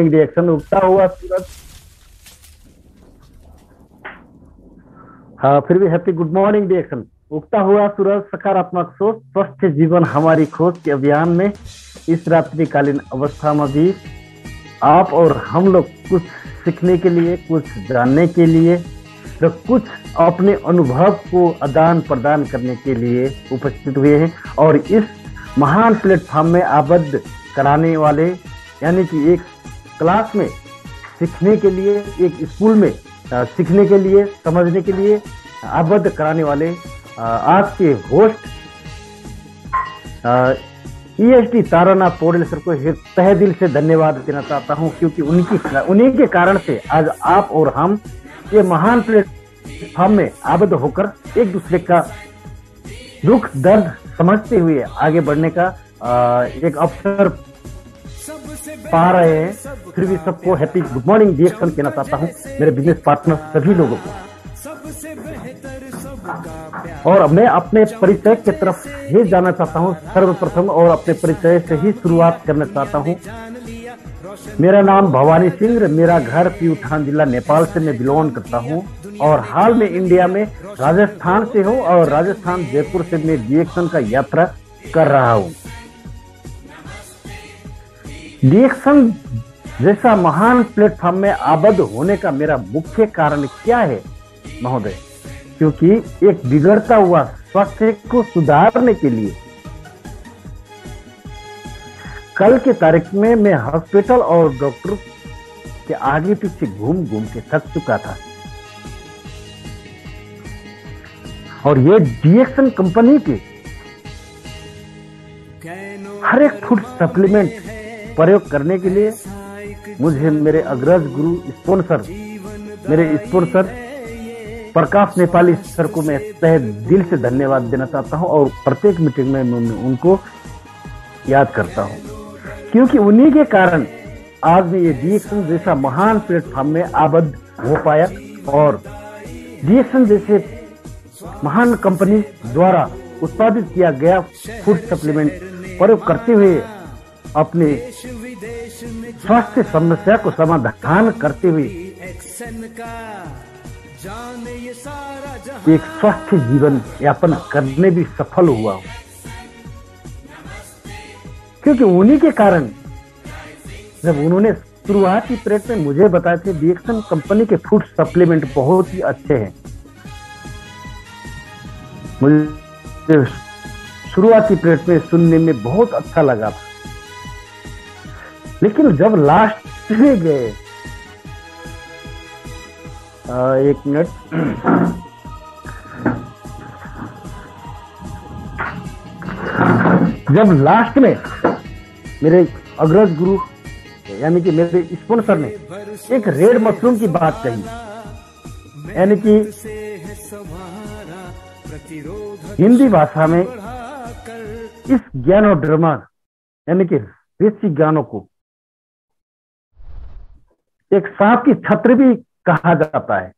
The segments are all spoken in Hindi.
Morning reaction. उगता हुआ सूरज, हाँ फिर भी हैप्पी गुड मॉर्निंग रिएक्शन। उगता हुआ सूरज, सकारात्मक सोच, स्वस्थ जीवन हमारी खोज के अभियान में इस रात्रिकालीन अवस्था में भी आप और हम लोग कुछ सीखने के लिए, कुछ जानने के लिए, तो कुछ अपने अनुभव को आदान प्रदान करने के लिए उपस्थित हुए हैं। और इस महान प्लेटफॉर्म में आबद्ध कराने वाले, यानी कि एक क्लास में सीखने के लिए, एक स्कूल में सीखने के लिए, समझने के लिए आबद्ध कराने वाले आज के host ESD Taranath Poudel sir को तहे दिल से धन्यवाद देना चाहता हूं, क्योंकि उन्हीं के कारण से आज आप और हम ये महान प्लेटफॉर्म में आबद्ध होकर एक दूसरे का दुख दर्द समझते हुए आगे बढ़ने का एक अवसर पा रहे हैं। फिर भी सबको हैप्पी गुड मॉर्निंग रिएक्शन कहना चाहता हूं, मेरे बिजनेस पार्टनर सभी लोगों को। और मैं अपने परिचय की तरफ ही जाना चाहता हूं सर्वप्रथम, और अपने परिचय से ही शुरुआत करना चाहता हूं। मेरा नाम भवानी सिंह, मेरा घर प्यूठान जिला नेपाल से मैं बिलोंग करता हूं, और हाल में इंडिया में राजस्थान से हूं, और राजस्थान जयपुर से मैं रिएक्शन का यात्रा कर रहा हूं। रिएक्शन जैसा महान प्लेटफॉर्म में आबद्ध होने का मेरा मुख्य कारण क्या है महोदय? क्योंकि एक बिगड़ता हुआ स्वास्थ्य को सुधारने के लिए कल के तारीख में मैं हॉस्पिटल और डॉक्टर के आगे पीछे घूम घूम के थक चुका था, और ये रिएक्शन कंपनी के हर एक फूड सप्लीमेंट प्रयोग करने के लिए मुझे मेरे अग्रज गुरु स्पॉन्सर, मेरे स्पॉन्सर प्रकाश नेपाली सर को मैं तहे दिल से धन्यवाद देना चाहता हूं, और प्रत्येक मीटिंग में मैं उनको याद करता हूं, क्योंकि उन्हीं के कारण आज भी ये रिएक्शन जैसा महान प्लेटफॉर्म में आबद्ध हो पाया, और रिएक्शन जैसे महान कंपनी द्वारा उत्पादित किया गया फूड सप्लीमेंट प्रयोग करते हुए अपने स्वास्थ्य समस्या को समाधान करते हुए एक स्वस्थ जीवन यापन करने भी सफल हुआ हूं, क्योंकि उन्हीं के कारण जब उन्होंने शुरुआती पीरियड में मुझे बताया थे रिएक्शन कंपनी के फूड सप्लीमेंट बहुत ही अच्छे हैं, मुझे शुरुआती पीरियड में सुनने में बहुत अच्छा लगा था। लेकिन जब लास्ट में गए, एक मिनट, जब लास्ट में मेरे अग्रज गुरु यानी कि मेरे स्पॉन्सर ने एक रेड मशरूम की बात कही, यानी कि हिंदी भाषा में इस ज्ञानोड्रमा यानी कि ऋषि ज्ञानों को एक सांप की छत्र भी कहा जाता है।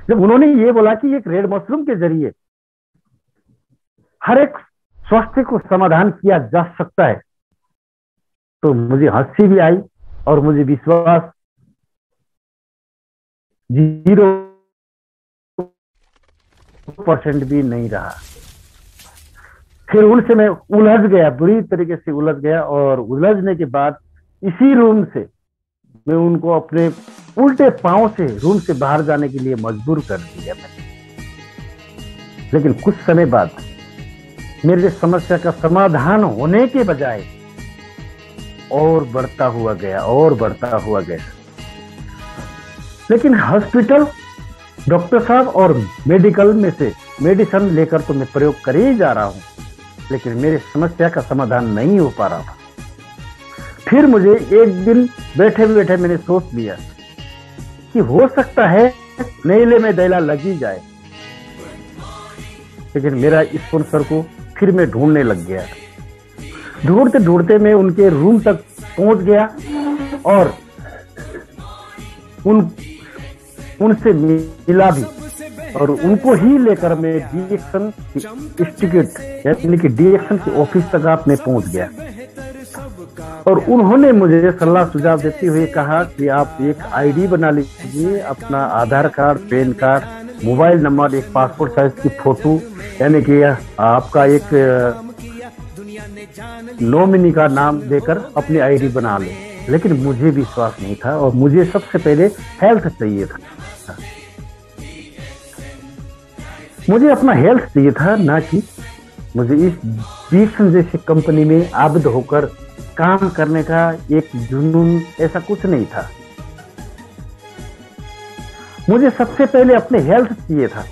जब उन्होंने ये बोला कि एक रेड मशरूम के जरिए हर एक स्वास्थ्य को समाधान किया जा सकता है, तो मुझे हंसी भी आई और मुझे विश्वास 0% भी नहीं रहा। फिर उनसे मैं उलझ गया, बुरी तरीके से उलझ गया, और उलझने के बाद इसी रूम से मैं उनको अपने उल्टे पांव से रूम से बाहर जाने के लिए मजबूर कर दिया मैंने। लेकिन कुछ समय बाद मेरे समस्या का समाधान होने के बजाय और बढ़ता हुआ गया, और बढ़ता हुआ गया। लेकिन हॉस्पिटल, डॉक्टर साहब और मेडिकल में से मेडिसिन लेकर तो मैं प्रयोग कर ही जा रहा हूं, लेकिन मेरी समस्या का समाधान नहीं हो पा रहा था। फिर मुझे एक दिन बैठे बैठे मैंने सोच लिया कि हो सकता है नैले में दैला लगी जाए, लेकिन मेरा स्पॉन्सर को फिर मैं ढूंढने लग गया। ढूंढते ढूंढते मैं उनके रूम तक पहुंच गया, और उनसे मिला भी, और उनको ही लेकर मैं रिएक्शन इंस्टीट्यूट यानी कि रिएक्शन के ऑफिस तक मैं पहुंच गया। और उन्होंने मुझे सलाह सुझाव देते हुए कहा कि आप एक आईडी बना लीजिए, अपना Aadhaar card, PAN card, mobile number, एक पासपोर्ट साइज की फोटो, यानी कि आपका एक नॉमिनी का नाम देकर अपनी आईडी बना ले। लेकिन मुझे विश्वास नहीं था और मुझे सबसे पहले हेल्थ चाहिए था। मुझे अपना हेल्थ चाहिए था, ना कि मुझे इस डीएक्सन जैसी कंपनी में आबद होकर काम करने का एक जुनून, ऐसा कुछ नहीं था। मुझे सबसे पहले अपने हेल्थ चाहिए था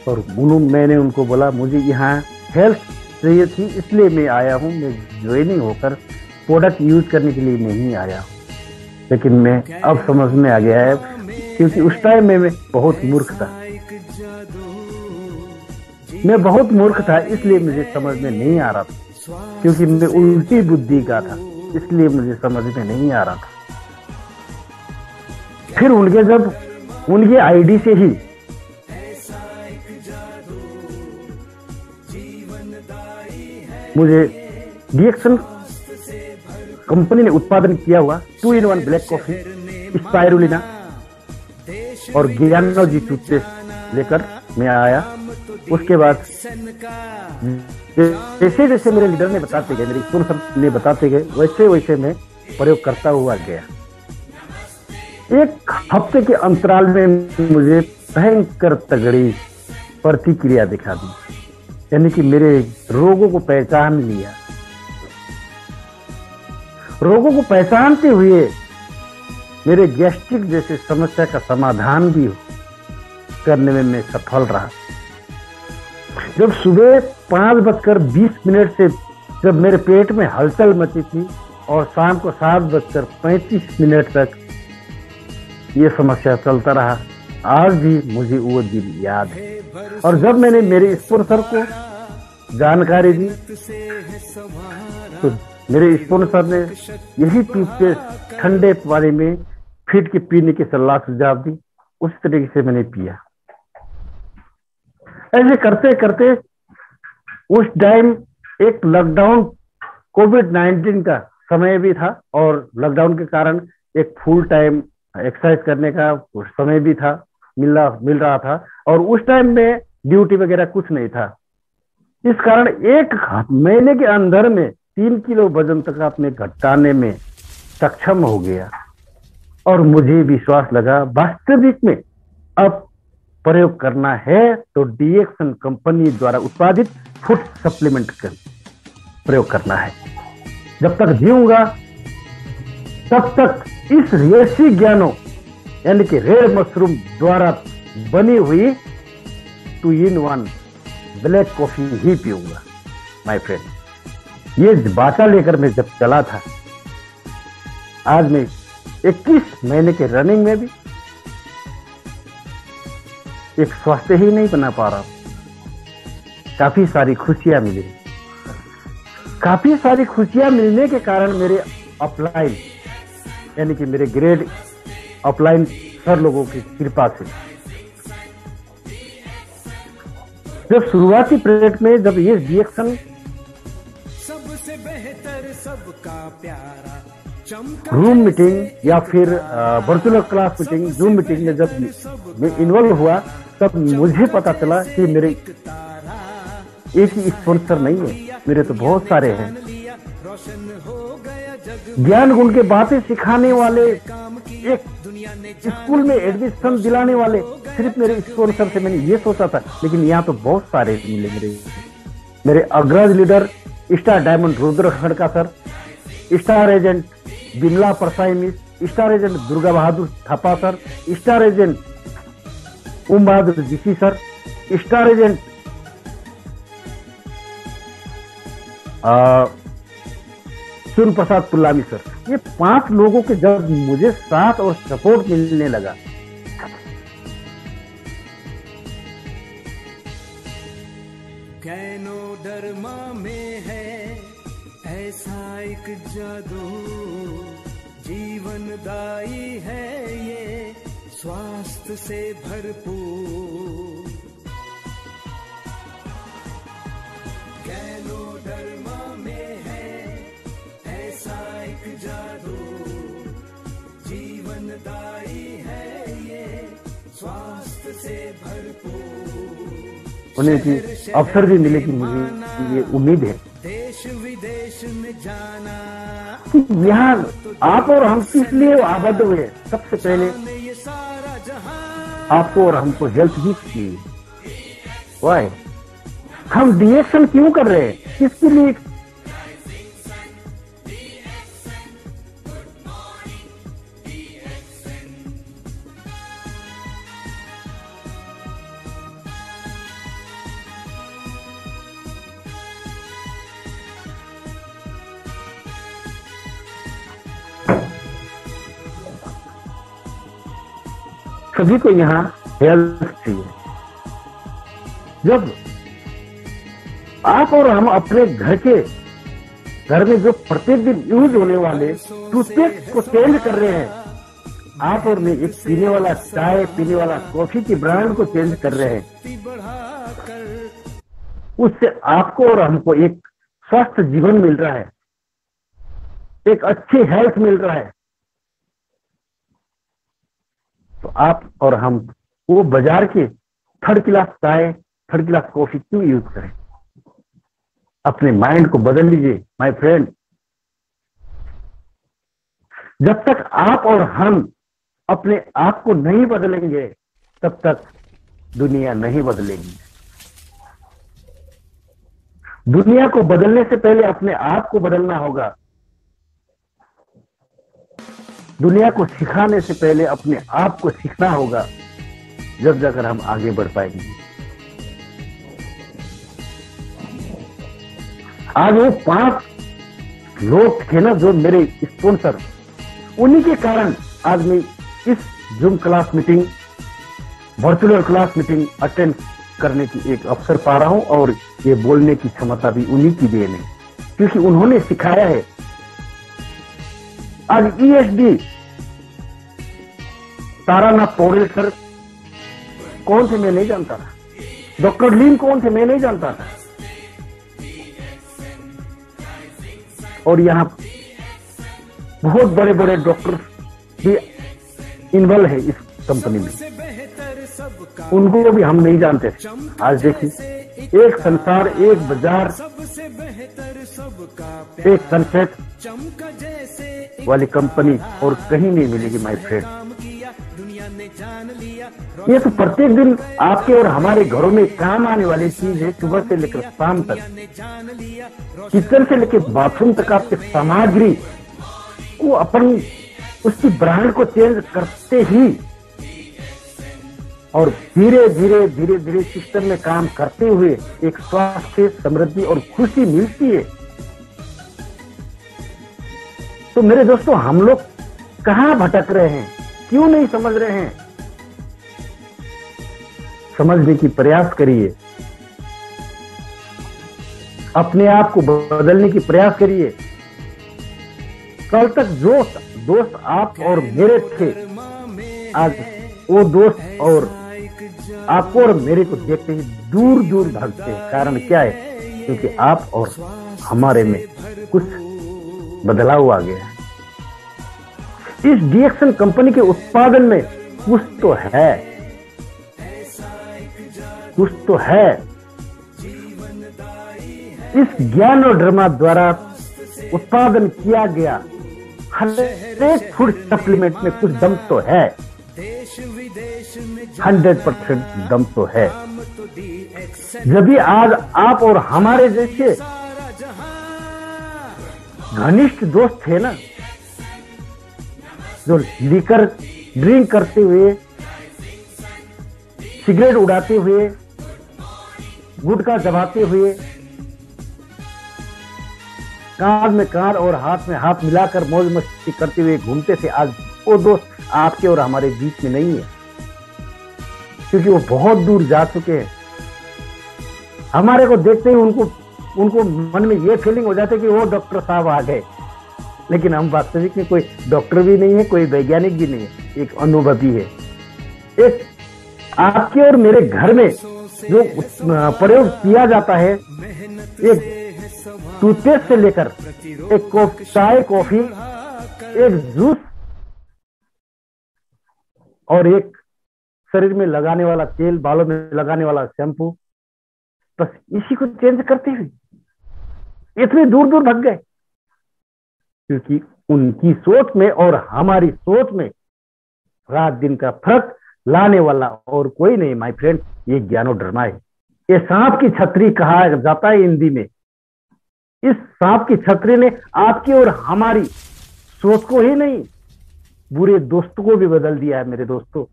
और मैंने उनको बोला मुझे यहाँ हेल्थ चाहिए थी, इसलिए मैं आया हूँ। मैं ज्वाइनिंग होकर प्रोडक्ट यूज करने के लिए नहीं आया। लेकिन मैं अब समझ में आ गया है, क्योंकि उस टाइम में मैं बहुत मूर्ख था। मैं बहुत मूर्ख था, इसलिए मुझे समझ में नहीं आ रहा था, क्योंकि मैं उल्टी बुद्धि का था, इसलिए मुझे समझ में नहीं आ रहा था। फिर उनके आईडी से ही मुझे डीएक्सन कंपनी ने उत्पादन किया हुआ 2-in-1 ब्लैक कॉफी, स्पाइरुलिना और ज्ञानोजी टूथपेस्ट लेकर मैं आया। उसके बाद जैसे जैसे मेरे लीडर ने बताते गए, मेरे स्पॉन्सर ने बताते गए, वैसे वैसे मैं प्रयोग करता हुआ गया। एक हफ्ते के अंतराल में मुझे भयंकर तगड़ी प्रतिक्रिया दिखा दी, यानी कि मेरे रोगों को पहचान लिया। रोगों को पहचानते हुए मेरे गैस्ट्रिक जैसे समस्या का समाधान भी करने में मैं सफल रहा। जब सुबह 5:20 से जब मेरे पेट में हलचल मची थी और शाम को 7:35 तक ये समस्या चलता रहा, आज भी मुझे वो दिन याद है। और जब मैंने मेरे स्पॉन्सर को जानकारी दी तो मेरे स्पॉन्सर ने यही टूथपेस्ट ठंडे पानी में फिट के पीने की सलाह सुझाव दी। उस तरीके से मैंने पिया। ऐसे करते करते उस टाइम एक लॉकडाउन, कोविड-19 का समय भी था और लॉकडाउन के कारण एक फुल टाइम एक्सरसाइज करने का समय भी था, मिल रहा था। और उस टाइम में ड्यूटी वगैरह कुछ नहीं था। इस कारण 1 महीने के अंदर में 3 किलो वजन तक अपने घटाने में सक्षम हो गया। और मुझे विश्वास लगा वास्तविक में अब प्रयोग करना है तो डीएक्सन कंपनी द्वारा उत्पादित फूड सप्लीमेंट का प्रयोग करना है। जब तक जीऊंगा तब तक इस देसी ज्ञानों यानी कि रेड मशरूम द्वारा बनी हुई 2-in-1 ब्लैक कॉफी ही पीऊंगा माय फ्रेंड। ये बाटा लेकर मैं जब चला था, आज मैं 21 महीने के रनिंग में भी एक स्वास्थ्य ही नहीं बना पा रहा। काफी सारी खुशियां मिली। काफी सारी खुशियां मिलने के कारण मेरे अपलाइन यानी कि मेरे ग्रेड अपलाइन सर लोगों की कृपा से जब शुरुआती पीरियड में जब ये डीएक्सन सबसे बेहतर सबका प्यारा रूम मीटिंग या फिर virtual class meeting, zoom meeting में जब मैं इन्वॉल्व हुआ तब मुझे पता चला कि मेरे एक ही स्पॉन्सर नहीं है, मेरे तो बहुत सारे हैं। ज्ञान गुण के बातें सिखाने वाले, एक स्कूल में एडमिशन दिलाने वाले सिर्फ मेरे स्पॉन्सर से मैंने ये सोचा था, लेकिन यहाँ तो बहुत सारे मिले। मेरे अग्रज leader star diamond Rudra Khadka sir, star agent Bimala Parsai miss, star agent Durga Bahadur Thapa sir, star agent Om Bahadur GC sir, star agent Sun Prasad Pullami sir, ये 5 लोगों के जब मुझे साथ और सपोर्ट मिलने लगा कैनोडर्मा में है ऐसा एक जादू, जीवनदायी है ये स्वास्थ्य से भरपूर। कैनोडर्मा में है होने की अवसर भी मिलेगी, मुझे ये उम्मीद है कि यहाँ आप और हम किस लिए आबद्ध हुए। सबसे पहले आपको और हमको हेल्थ भी चाहिए। वाई हम डीएक्शन क्यों कर रहे हैं, किसके लिए? सभी को यहाँ हेल्थ चाहिए। जब आप और हम अपने घर में जो प्रत्येक दिन यूज होने वाले टूथपेस्ट को चेंज कर रहे हैं, आप और मैं एक पीने वाला चाय, पीने वाला कॉफी की ब्रांड को चेंज कर रहे हैं, उससे आपको और हमको एक स्वस्थ जीवन मिल रहा है, एक अच्छी हेल्थ मिल रहा है। तो आप और हम वो बाजार के थर्ड क्लास चाय, थर्ड क्लास कॉफी क्यों यूज करें? अपने माइंड को बदल लीजिए माय फ्रेंड। जब तक आप और हम अपने आप को नहीं बदलेंगे, तब तक दुनिया नहीं बदलेगी। दुनिया को बदलने से पहले अपने आप को बदलना होगा। दुनिया को सिखाने से पहले अपने आप को सीखना होगा, जब जाकर हम आगे बढ़ पाएंगे। आज वो 5 लोग थे ना जो मेरे स्पॉन्सर, उन्हीं के कारण आज मैं इस Zoom class meeting, virtual class meeting attend करने की एक अवसर पा रहा हूं, और ये बोलने की क्षमता भी उन्हीं की देन है, क्योंकि उन्होंने सिखाया है। आज ईएसडी तारानाथ पौड़ेल सर कौन थे मैं नहीं जानता था, डॉक्टर लीन कौन थे मैं नहीं जानता था, और यहाँ बहुत बड़े बड़े डॉक्टर भी इन्वॉल्व है इस कंपनी में, उनको भी हम नहीं जानते थे। आज देखिए, एक संसार, एक बाजार, एक सनसेट वाली कंपनी और कहीं नहीं मिलेगी माय फ्रेंड। ये तो प्रत्येक दिन आपके और हमारे घरों में काम आने वाली चीज है। सुबह से लेकर शाम तक, किचन से लेकर बाथरूम तक आपके सामग्री को अपन उसकी ब्रांड को चेंज करते ही और धीरे धीरे धीरे धीरे सिस्टम में काम करते हुए एक स्वास्थ्य, समृद्धि और खुशी मिलती है। तो मेरे दोस्तों, हम लोग कहां भटक रहे हैं, क्यों नहीं समझ रहे हैं? समझने की प्रयास करिए, अपने आप को बदलने की प्रयास करिए। कल तक जो दोस्त आप और मेरे थे, आज वो दोस्त और आपको और मेरे को देखते ही दूर दूर भागते हैं। कारण क्या है? क्योंकि आप और हमारे में कुछ बदलाव आ गया है। इस डीएक्शन कंपनी के उत्पादन में कुछ तो है, कुछ तो है। इस ज्ञान और ड्रामा द्वारा उत्पादन किया गया हर एक फूड सप्लीमेंट में कुछ दम तो है, 100% दम तो है। जब भी आज आप और हमारे जैसे घनिष्ठ दोस्त थे ना, जो लीकर ड्रिंक करते हुए, सिगरेट उड़ाते हुए, गुटखा चबाते हुए, कांध में कांध और हाथ में हाथ मिलाकर मौज मस्ती करते हुए घूमते थे, आज वो दोस्त आपके और हमारे बीच में नहीं है, क्योंकि वो बहुत दूर जा चुके हैं। हमारे को देखते ही उनको मन में ये फीलिंग हो जाती है कि वो डॉक्टर साहब आ गए, लेकिन हम वास्तविक में कोई डॉक्टर भी नहीं है, कोई वैज्ञानिक भी नहीं है, एक अनुभवी है। एक आपके और मेरे घर में जो प्रयोग किया जाता है, एक टूथपेस्ट से लेकर एक चाय, कॉफी, एक जूस और एक शरीर में लगाने वाला तेल, बालों में लगाने वाला शैम्पू, बस इसी को चेंज करते हुए इतनी दूर दूर भाग गए, क्योंकि उनकी सोच में और हमारी सोच में रात दिन का फर्क लाने वाला और कोई नहीं माय फ्रेंड, ये ज्ञानोधर्मा है। ये सांप की छतरी कहा जाता है हिंदी में। इस सांप की छतरी ने आपकी और हमारी सोच को ही नहीं, बुरे दोस्तों को भी बदल दिया है। मेरे दोस्तों,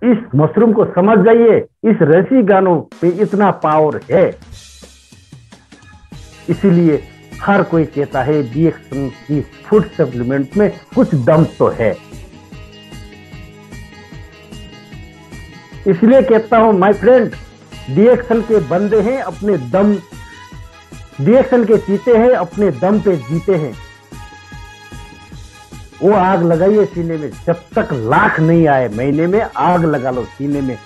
इस मशरूम को समझ जाइए, इस रसी गानों पे इतना पावर है, इसीलिए हर कोई कहता है डीएक्सन की फूड सप्लीमेंट में कुछ दम तो है। इसलिए कहता हूं माय फ्रेंड, डीएक्सन के बंदे हैं अपने दम, डीएक्सन के चीते हैं अपने दम पे जीते हैं। वो आग लगाइए सीने में, जब तक लाख नहीं आए महीने में आग लगा लो सीने में,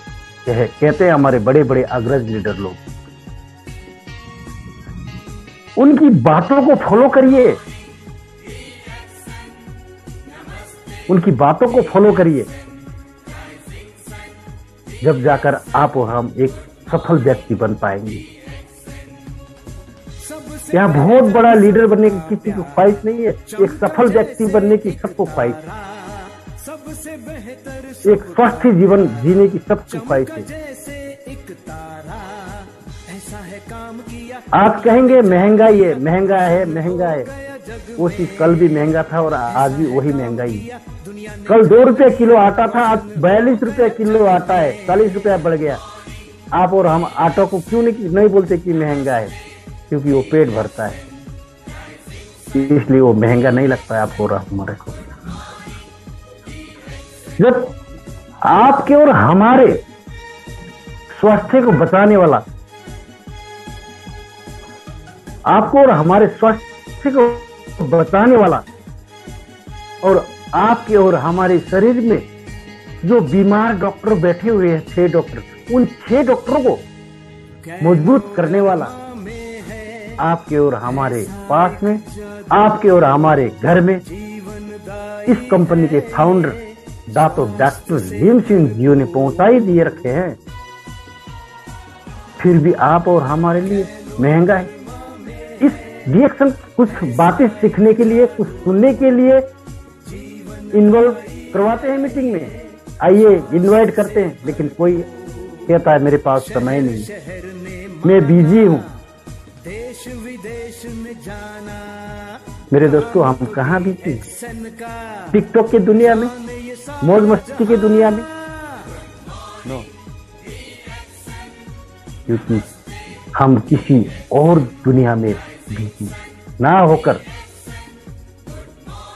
कहते हैं हमारे बड़े बड़े अग्रज लीडर लोग। उनकी बातों को फॉलो करिए, उनकी बातों को फॉलो करिए, जब जाकर आप और हम एक सफल व्यक्ति बन पाएंगे। यहाँ बहुत बड़ा लीडर बनने की किसी को ख्वाहिश नहीं है, एक सफल व्यक्ति बनने की सबको ख्वाहिश है, एक स्वस्थ जीवन जीने की सबको ख्वाहिश है। आप कहेंगे महंगाई है, महंगा है, महंगा है, वो चीज कल भी महंगा था और आज भी वही महंगाई है। कल 2 रुपए किलो आटा था, आज 42 रुपए किलो आटा है, 40 रुपया बढ़ गया। आप और हम आटा को क्यों नहीं बोलते कि महंगा है? क्योंकि वो पेट भरता है, इसलिए वो महंगा नहीं लगता है आपको और हमारे को। जब आपके और हमारे स्वास्थ्य को बचाने वाला, आपको और हमारे स्वास्थ्य को बचाने वाला और आपके और हमारे शरीर में जो बीमार डॉक्टर बैठे हुए हैं, 6 डॉक्टर, उन 6 डॉक्टरों को मजबूत करने वाला आपके और हमारे पास में, आपके और हमारे घर में इस कंपनी के फाउंडर डॉक्टर भीम सिंह जी ने पहुंचाई दिए रखे हैं। फिर भी आप और हमारे लिए महंगा है। इस रिएक्शन कुछ बातें सीखने के लिए, कुछ सुनने के लिए इन्वॉल्व करवाते हैं मीटिंग में, आइए इनवाइट करते हैं, लेकिन कोई कहता है मेरे पास समय नहीं, मैं बिजी हूं। मेरे दोस्तों, हम कहाँ बिजी? टिकटॉक की दुनिया में, मौज मस्ती की दुनिया में? नो, क्योंकि हम किसी और दुनिया में बिजी ना होकर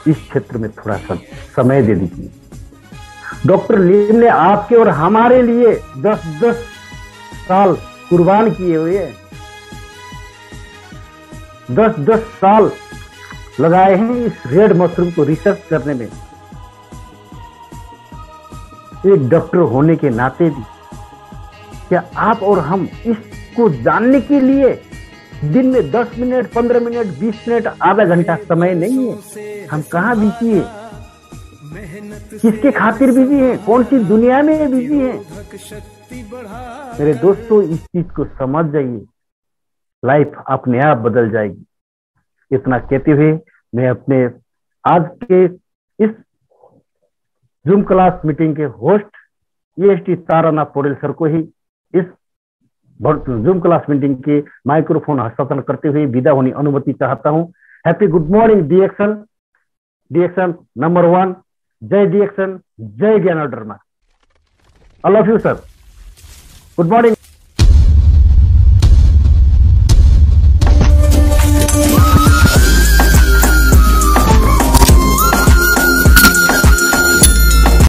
इस क्षेत्र में थोड़ा सा समय दे दीजिए। डॉक्टर लीम ने आपके और हमारे लिए 10-10 साल कुर्बान किए हुए हैं, 10-10 साल लगाए हैं इस रेड मशरूम को रिसर्च करने में। एक डॉक्टर होने के नाते भी क्या आप और हम इसको जानने के लिए दिन में 10 मिनट, 15 मिनट, 20 मिनट, आधा घंटा समय नहीं है? हम कहाँ बिजी है? किसके खातिर बिजी है? कौन सी दुनिया में बिजी है? मेरे दोस्तों, इस चीज को समझ जाइए, लाइफ अपने आप बदल जाएगी। इतना कहते हुए मैं अपने आज के इस जूम क्लास मीटिंग के host EST Taranath Poudel sir को ही इस जूम क्लास मीटिंग के माइक्रोफोन हस्तांतरण करते हुए विदा होने अनुमति चाहता हूं। Happy good morning DXN, DXN number 1। जय डीएक्सन, जय Ganoderma. I love you sir. Good morning.